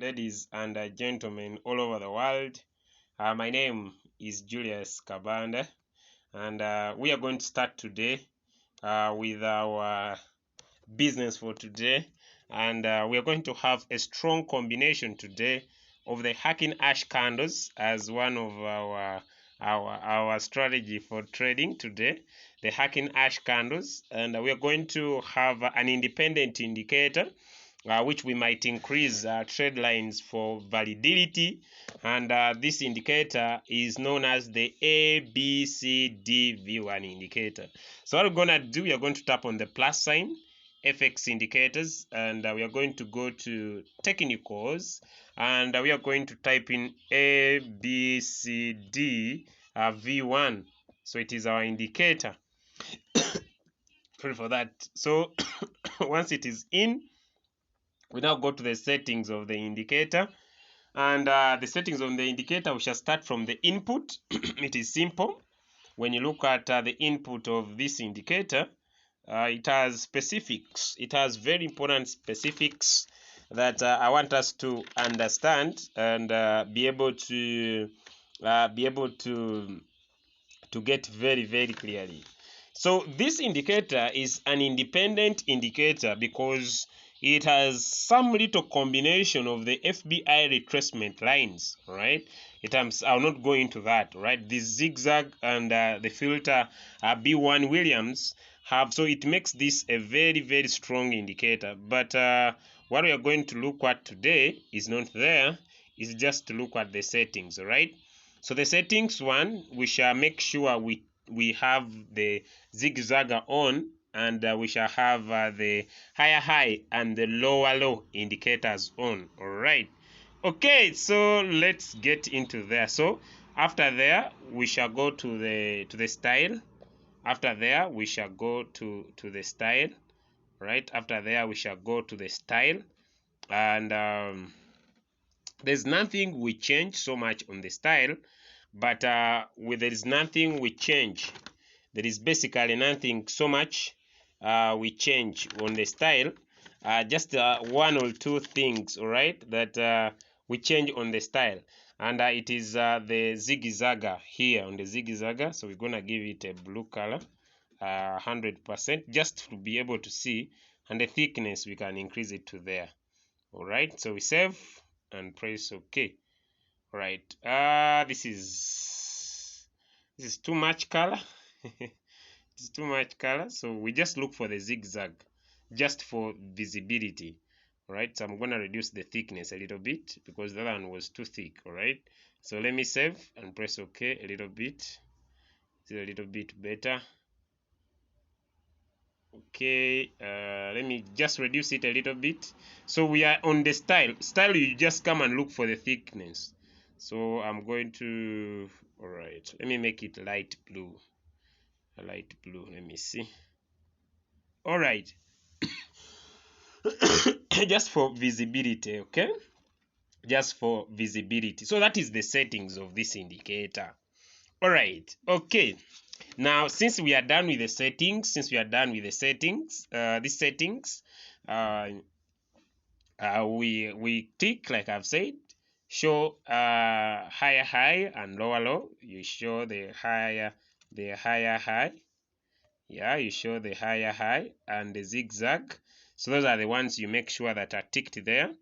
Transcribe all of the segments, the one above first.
ladies and gentlemen all over the world. My name is Julius Kabanda, and we are going to start today with our business for today. And we are going to have a strong combination today of the hacking ash candles as one of our strategy for trading today, the hacking ash candles, and we are going to have an independent indicator which we might increase trade lines for validity, and this indicator is known as the ABCD V1 indicator. So what we're going to do, we are going to tap on the plus sign, FX indicators, and we are going to go to technicals, and we are going to type in ABCD V1. So it is our indicator. Sorry for that. So once it is in, we now go to the settings of the indicator, and the settings on the indicator, we shall start from the input. It is simple. When you look at the input of this indicator, it has specifics. It has very important specifics that I want us to understand and be able to get very clearly. So this indicator is an independent indicator because it has some little combination of the FBI retracement lines, right? I'll not go into that, right? The zigzag and the filter B1 Williams have, so it makes this a very strong indicator. But what we are going to look at today is not there. It's just to look at the settings, right? So the settings one, we shall make sure we have the zigzagger on, and we shall have the higher high and the lower low indicators on. All right. Okay, so let's get into there. So after there, we shall go to the style. After there, we shall go to the style. Right. After there, we shall go to the style, and there's nothing we change so much on the style, but there is nothing we change. There is basically nothing so much we change on the style. Just one or two things, all right, that we change on the style, and it is the zigzagger here on the zigzagger. So we're gonna give it a blue color, 100%, just to be able to see, and the thickness we can increase it to there. All right, so we save and press OK. All right, this is too much color. It's too much color, so we just look for the zigzag just for visibility. All right, so I'm gonna reduce the thickness a little bit because the other one was too thick. All right, so let me save and press OK a little bit. It's a little bit better. Okay, let me just reduce it a little bit. So we are on the style. Style, you just come and look for the thickness. So I'm going to, all right, let me make it light blue. A light blue, let me see. All right. Just for visibility, okay? Just for visibility. So that is the settings of this indicator. All right, okay. Now, since we are done with the settings, these settings, we tick, like I've said, show higher high and lower low. You show the higher high. Yeah, you show the higher high and the zigzag. So those are the ones you make sure that are ticked there,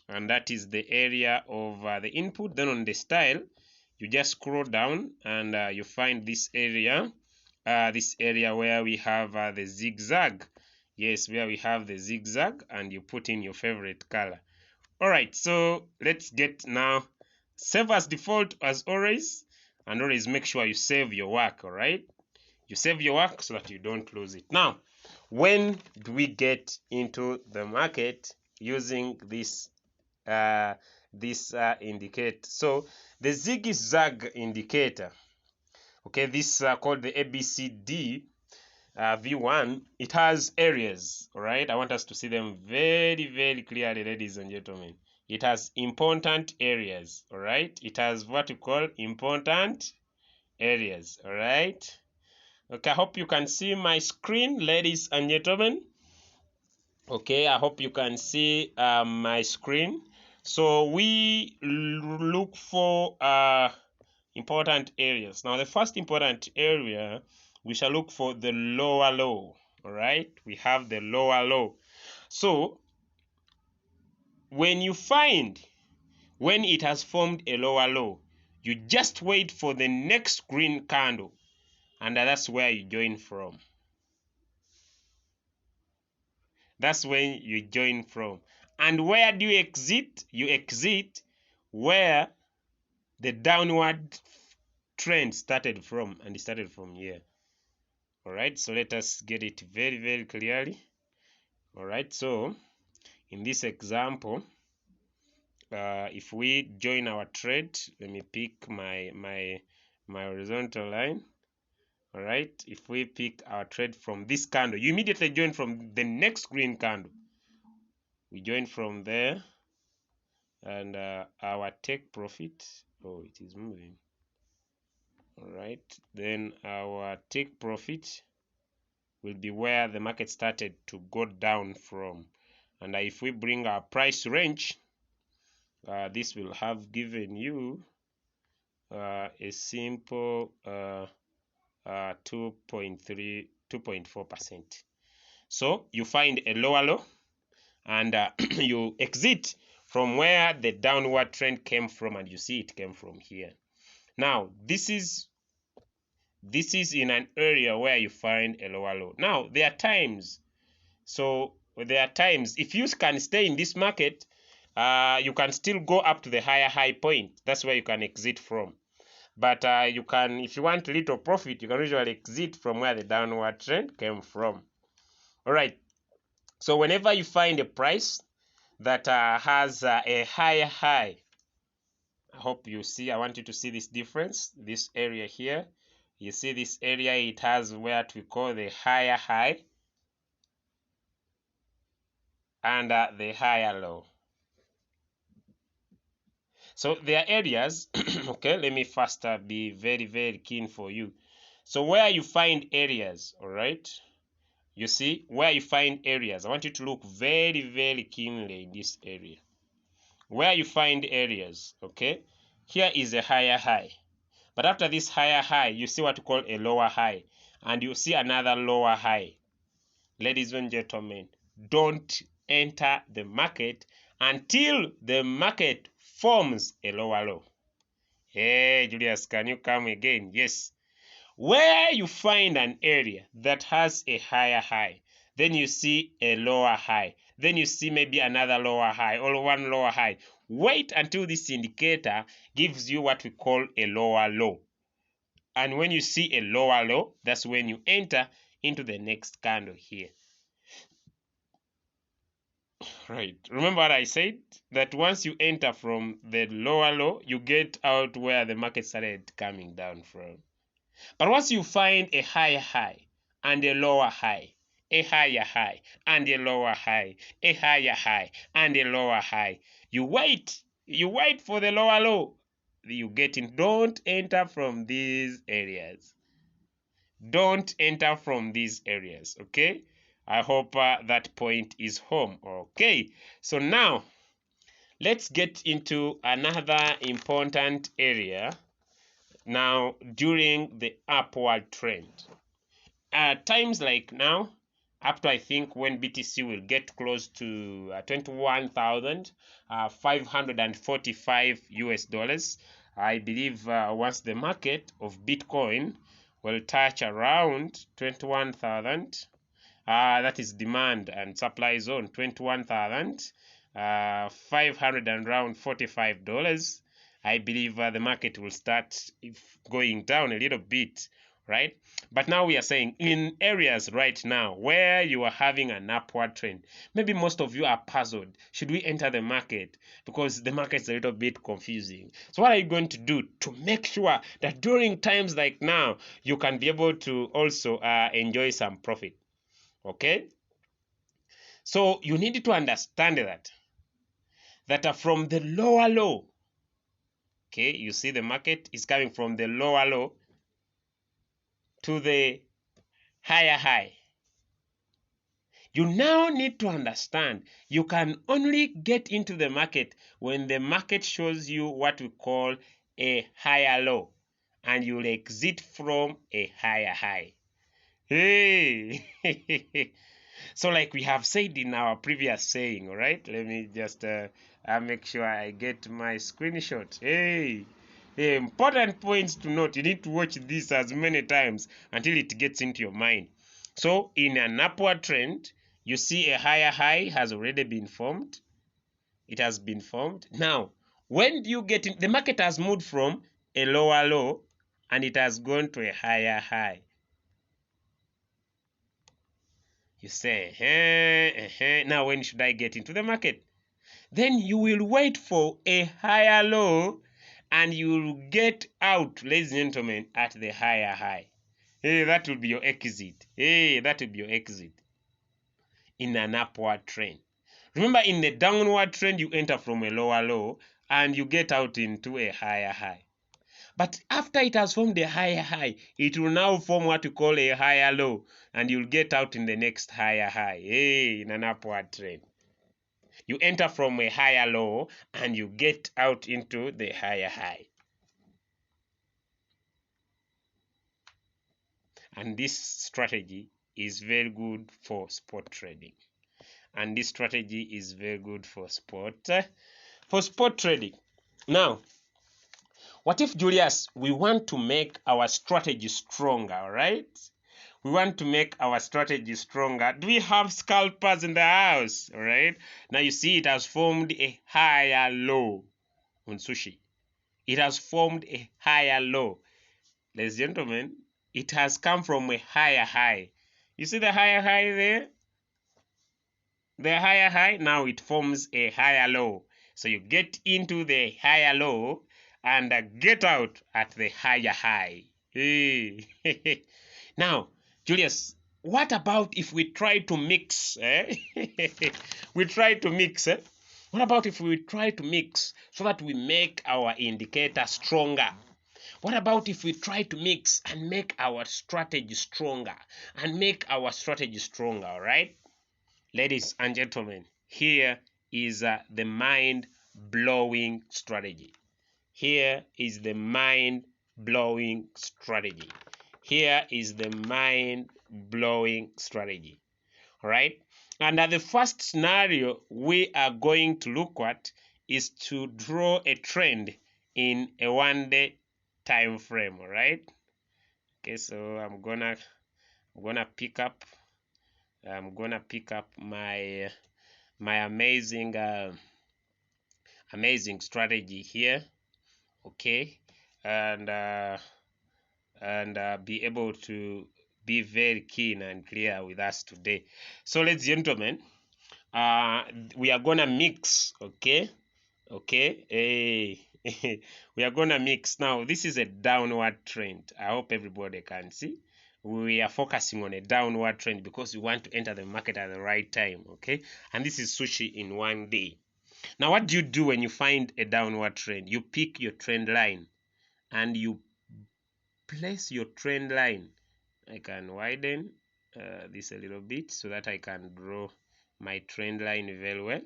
and that is the area of the input. Then on the style, you just scroll down and you find this area where we have the zigzag. Yes, where we have the zigzag, and you put in your favorite color. All right, so let's get now. Save as default as always, and always make sure you save your work. All right, you save your work so that you don't lose it. Now, when do we get into the market using this indicator? So the zigzag indicator, okay, this called the ABCD V1, it has areas. All right, I want us to see them very clearly, ladies and gentlemen. It has important areas. All right, it has what we call important areas. All right, okay, I hope you can see my screen, ladies and gentlemen. Okay, I hope you can see my screen. So we look for important areas. Now the first important area, we shall look for the lower low. All right, we have the lower low. So when it has formed a lower low, you just wait for the next green candle, and that's where you join from. That's when you join from. And where do you exit? You exit where the downward trend started from, and it started from here. All right, so let us get it very, very clearly. All right, so in this example, if we join our trade, let me pick my horizontal line. All right, if we pick our trade from this candle, you immediately join from the next green candle. We join from there, and our take profit, oh, it is moving. All right, then our take profit will be where the market started to go down from. And if we bring our price range, this will have given you a simple 2.4%. So you find a lower low, and you exit from where the downward trend came from, and you see it came from here. Now this is in an area where you find a lower low. Now there are times, if you can stay in this market, you can still go up to the higher high point. That's where you can exit from. But you can, if you want little profit, you can usually exit from where the downward trend came from. All right. So whenever you find a price that has a higher high, I hope you see, I want you to see this difference, this area here. You see this area, it has what we call the higher high and the higher low. So there are areas, okay, let me first be very, very keen for you. So where you find areas, all right, you see, where you find areas, I want you to look very, very keenly in this area. Where you find areas, okay, here is a higher high. But after this higher high, you see what we call a lower high, and you see another lower high. Ladies and gentlemen, don't enter the market until the market forms a lower low. Hey, Julius, can you come again? Yes. Where you find an area that has a higher high, then you see a lower high, then you see maybe another lower high or one lower high. Wait until this indicator gives you what we call a lower low. And when you see a lower low, that's when you enter into the next candle here. Right. Remember what I said? That once you enter from the lower low, you get out where the market started coming down from. But once you find a higher high and a lower high, a higher high and a lower high, a higher high and a lower high, you wait. You wait for the lower low. You get in. Don't enter from these areas. Don't enter from these areas, okay? I hope that point is home. Okay, so now let's get into another important area now during the upward trend. Times like now, up to I think when BTC will get close to 21,545 US dollars, I believe once the market of Bitcoin will touch around 21,000, that is demand and supply zone, 21,500 and around $45. I believe the market will start going down a little bit, right? But now we are saying in areas right now where you are having an upward trend, maybe most of you are puzzled. Should we enter the market? Because the market is a little bit confusing. So what are you going to do to make sure that during times like now, you can be able to also enjoy some profit? Okay? So you need to understand that from the lower low, okay, you see the market is coming from the lower low to the higher high. You now need to understand you can only get into the market when the market shows you what we call a higher low, and you'll exit from a higher high. Hey! So like we have said in our previous saying, all right? Let me just make sure I get my screenshot. Hey! Important points to note. You need to watch this as many times until it gets into your mind. So in an upward trend, you see a higher high has already been formed. It has been formed. Now, when do you get in? The market has moved from a lower low and it has gone to a higher high. You say, now when should I get into the market? Then you will wait for a higher low and you will get out, ladies and gentlemen, at the higher high. Hey, that will be your exit. Hey, that will be your exit in an upward trend. Remember, in the downward trend, you enter from a lower low and you get out into a higher high. But after it has formed a higher high, it will now form what we call a higher low, and you'll get out in the next higher high. Hey, in an upward trend. You enter from a higher low and you get out into the higher high. And this strategy is very good for spot trading. And this strategy is very good for spot trading. Now, what if, Julius, we want to make our strategy stronger, right? We want to make our strategy stronger. Do we have scalpers in the house? All right. Now you see it has formed a higher low on sushi. It has formed a higher low. Ladies and gentlemen, it has come from a higher high. You see the higher high there? The higher high, now it forms a higher low. So you get into the higher low and get out at the higher high. Hey. Now, Julius, what about if we try to mix? We try to mix. What about if we try to mix so that we make our indicator stronger? What about if we try to mix and make our strategy stronger all right? Ladies and gentlemen, here is the mind-blowing strategy. Here is the mind-blowing strategy. Here is the mind-blowing strategy. All right? And the first scenario we are going to look at is to draw a trend in a one-day time frame. All right? Okay, so I'm gonna pick up my amazing strategy here, okay, and be able to be very keen and clear with us today. So, ladies and gentlemen, we are gonna mix, okay, we are gonna mix. Now, this is a downward trend. I hope everybody can see. We are focusing on a downward trend because we want to enter the market at the right time, okay? And this is sushi in one day. Now, what do you do when you find a downward trend? You pick your trend line and you place your trend line. I can widen this a little bit so that I can draw my trend line very well.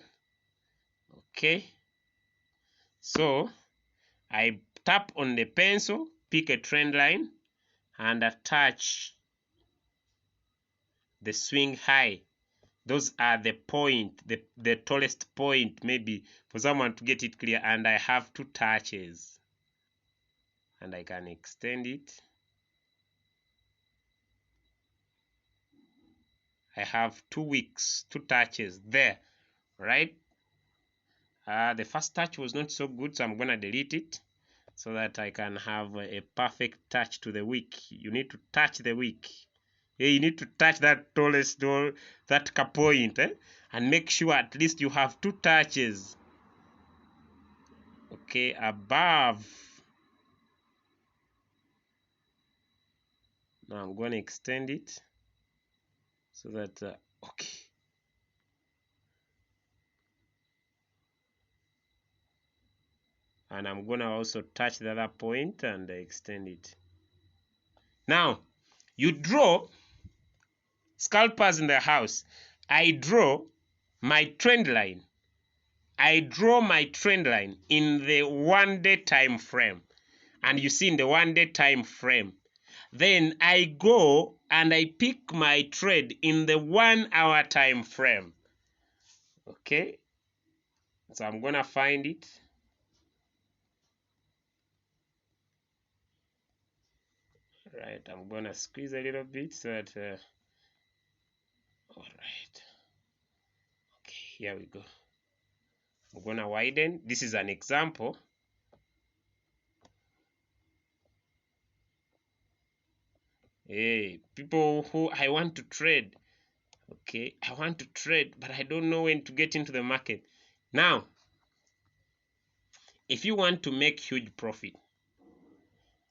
Okay. So, I tap on the pencil, pick a trend line, and attach the swing high. Those are the point, the tallest point, maybe for someone to get it clear. And I have 2 touches. And I can extend it. I have 2 wicks, 2 touches there, right? The first touch was not so good, so I'm going to delete it so that I can have a perfect touch to the wick. You need to touch the wick. You need to touch that tallest door, that point, and make sure at least you have 2 touches, okay, above. Now I'm going to extend it so that okay, and I'm going to also touch the other point and extend it. Now you draw scalpers in the house. I draw my trend line. I draw my trend line in the 1 day time frame. And you see in the 1 day time frame. Then I go and I pick my trade in the 1 hour time frame. Okay. So I'm gonna find it. Right, I'm gonna squeeze a little bit so that all right. Okay, here we go. I'm gonna widen. This is an example. Hey, people who I want to trade. Okay, I want to trade, but I don't know when to get into the market. Now, if you want to make huge profit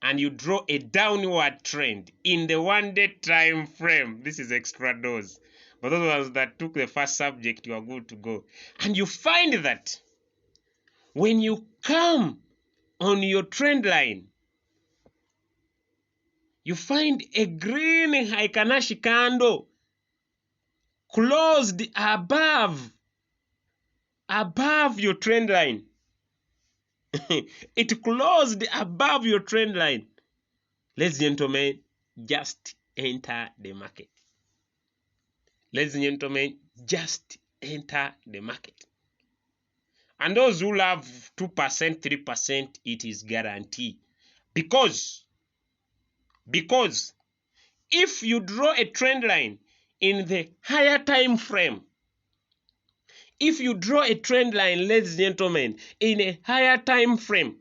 and you draw a downward trend in the 1 day time frame, this is extra dose. But those ones that took the first subject, you are good to go. And you find that when you come on your trend line, you find a green Heikanashi candle closed above your trend line. It closed above your trend line. Ladies and gentlemen, just enter the market. Ladies and gentlemen, just enter the market. And those who love 2%, 3%, it is guaranteed. Because if you draw a trend line in the higher time frame, if you draw a trend line, ladies and gentlemen, in a higher time frame,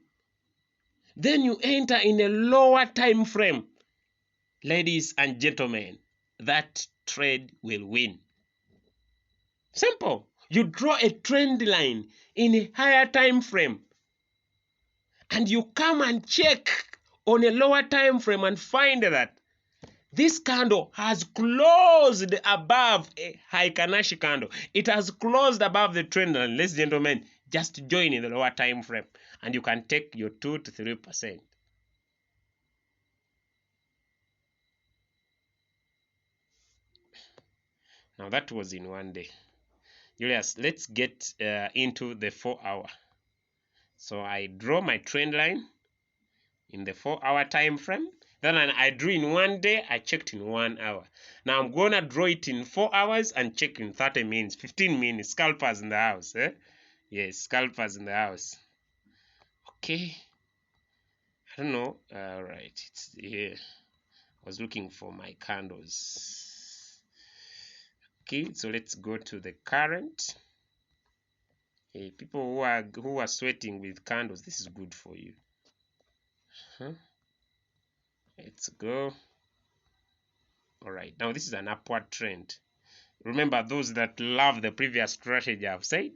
then you enter in a lower time frame, ladies and gentlemen, that trade will win. Simple. You draw a trend line in a higher time frame and you come and check on a lower time frame and find that this candle has closed above a Heikanashi candle. It has closed above the trend line. Ladies and gentlemen, just join in the lower time frame and you can take your 2 to 3%. Now that was in 1 day. Julius, let's get into the 4 hour. So I draw my trend line in the 4 hour time frame. Then I drew in 1 day, I checked in 1 hour. Now I'm gonna draw it in 4 hours and check in 30 minutes, 15 minutes. Scalpers in the house, eh? Yes, scalpers in the house. Okay. I don't know. All right, it's here. I was looking for my candles. Okay, so let's go to the current. Hey, people who are sweating with candles, this is good for you. Let's go. All right, now this is an upward trend. Remember, those that love the previous strategy, I've said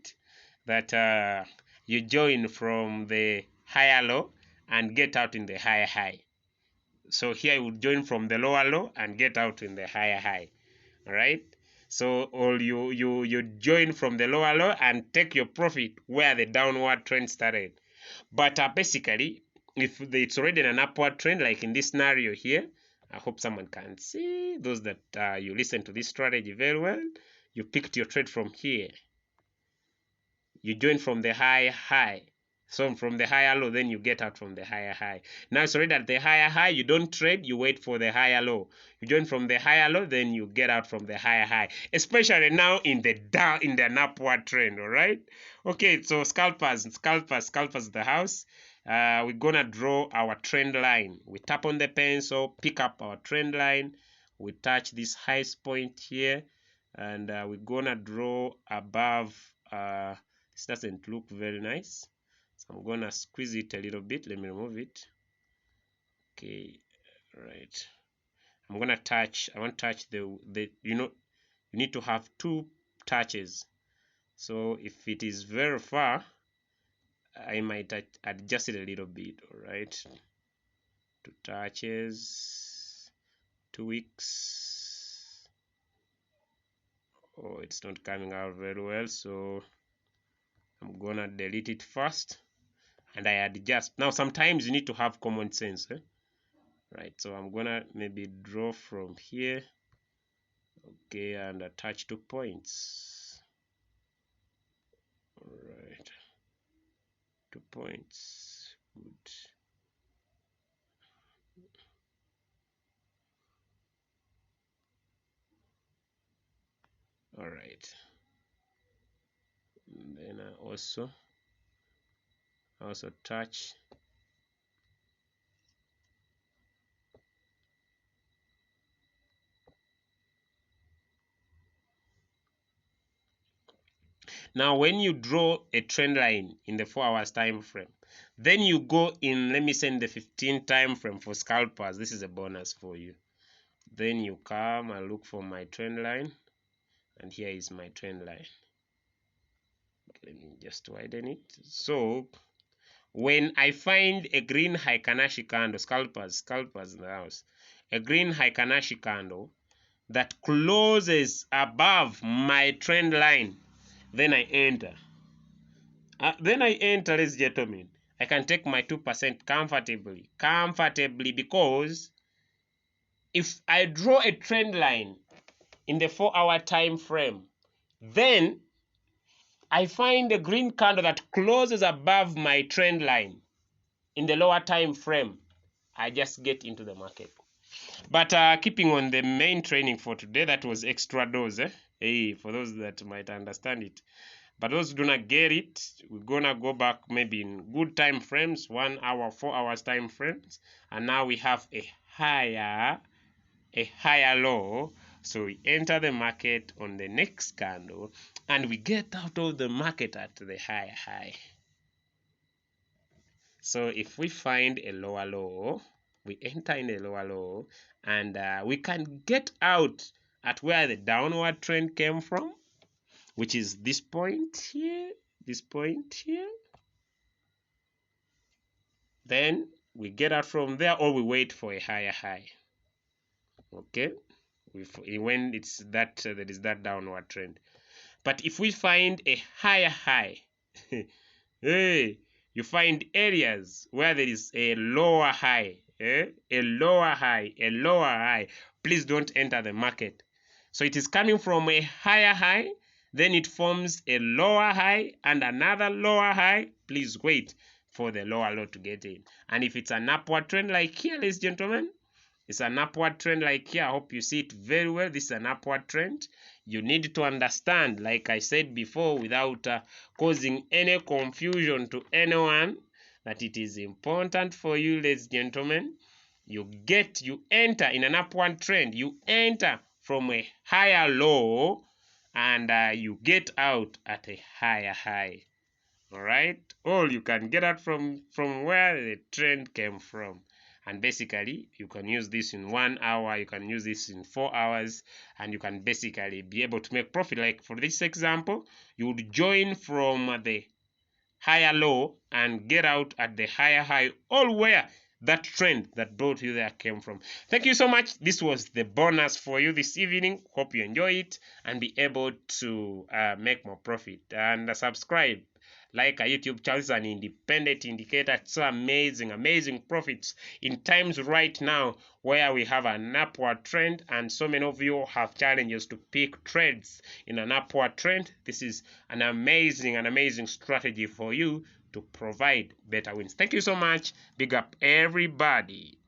that you join from the higher low and get out in the higher high. So here you would join from the lower low and get out in the higher high. All right. So or you join from the lower low and take your profit where the downward trend started. But basically, if it's already an upward trend, like in this scenario here, I hope someone can see. Those that you listen to this strategy very well, you picked your trade from here. You join from the high. So from the higher low, then you get out from the higher high. Now it's already at the higher high. You don't trade, you wait for the higher low. You join from the higher low, then you get out from the higher high. Especially now in the upward trend, all right? Okay, so scalpers the house. We're gonna draw our trend line. We tap on the pencil, pick up our trend line. We touch this highest point here, and we're gonna draw above. This doesn't look very nice. So I'm gonna squeeze it a little bit. Let me remove it. Okay, right. I want to touch the you need to have 2 touches. So if it is very far, I might adjust it a little bit. All right, 2 touches, 2 weeks. Oh, it's not coming out very well, so I'm gonna delete it first and I adjust. Now sometimes you need to have common sense, eh? Right, so I'm gonna maybe draw from here. Okay, and attach 2 points. All right, 2 points. Good. All right. And then I also touch now. When you draw a trend line in the 4 hours time frame, then you go in, let me say in the 15 time frame for scalpers. This is a bonus for you. Then you come and look for my trend line, and here is my trend line. Let me just widen it. So when I find a green Heikanshi candle, scalpers in the house, a green Heikanshi candle that closes above my trend line, then I enter. Ladies and gentlemen. I can take my 2% comfortably, because if I draw a trend line in the 4-hour time frame, then I find a green candle that closes above my trend line in the lower time frame, I just get into the market. But keeping on the main training for today, that was extra dose. Hey, for those that might understand it. But those who do not get it, we're gonna go back maybe in good time frames, 1 hour, 4 hours time frames, and now we have a higher low. So we enter the market on the next candle, and we get out of the market at the higher high. So if we find a lower low, we enter in a lower low, and we can get out at where the downward trend came from, which is this point here, this point here. Then we get out from there, or we wait for a higher high. Okay, when it's that there is that downward trend. But if we find a higher high, hey, you find areas where there is a lower high, a lower high. Please don't enter the market. So it is coming from a higher high, then it forms a lower high and another lower high. Please wait for the lower low to get in. And if it's an upward trend like here, ladies and gentlemen, it's an upward trend like here. I hope you see it very well. This is an upward trend. You need to understand, like I said before, without causing any confusion to anyone, that it is important for you, ladies and gentlemen. You enter in an upward trend. You enter from a higher low, and you get out at a higher high. All right, or you can get out from where the trend came from. And basically you can use this in 1 hour, you can use this in 4 hours, and you can basically be able to make profit. Like for this example, you would join from the higher low and get out at the higher high, all where that trend that brought you there came from. Thank you so much. This was the bonus for you this evening. Hope you enjoy it and be able to make more profit. And subscribe, like a YouTube channel, is an independent indicator. It's so amazing profits in times right now where we have an upward trend, and so many of you have challenges to pick trades in an upward trend. This is an amazing strategy for you to provide better wins. Thank you so much. Big up everybody.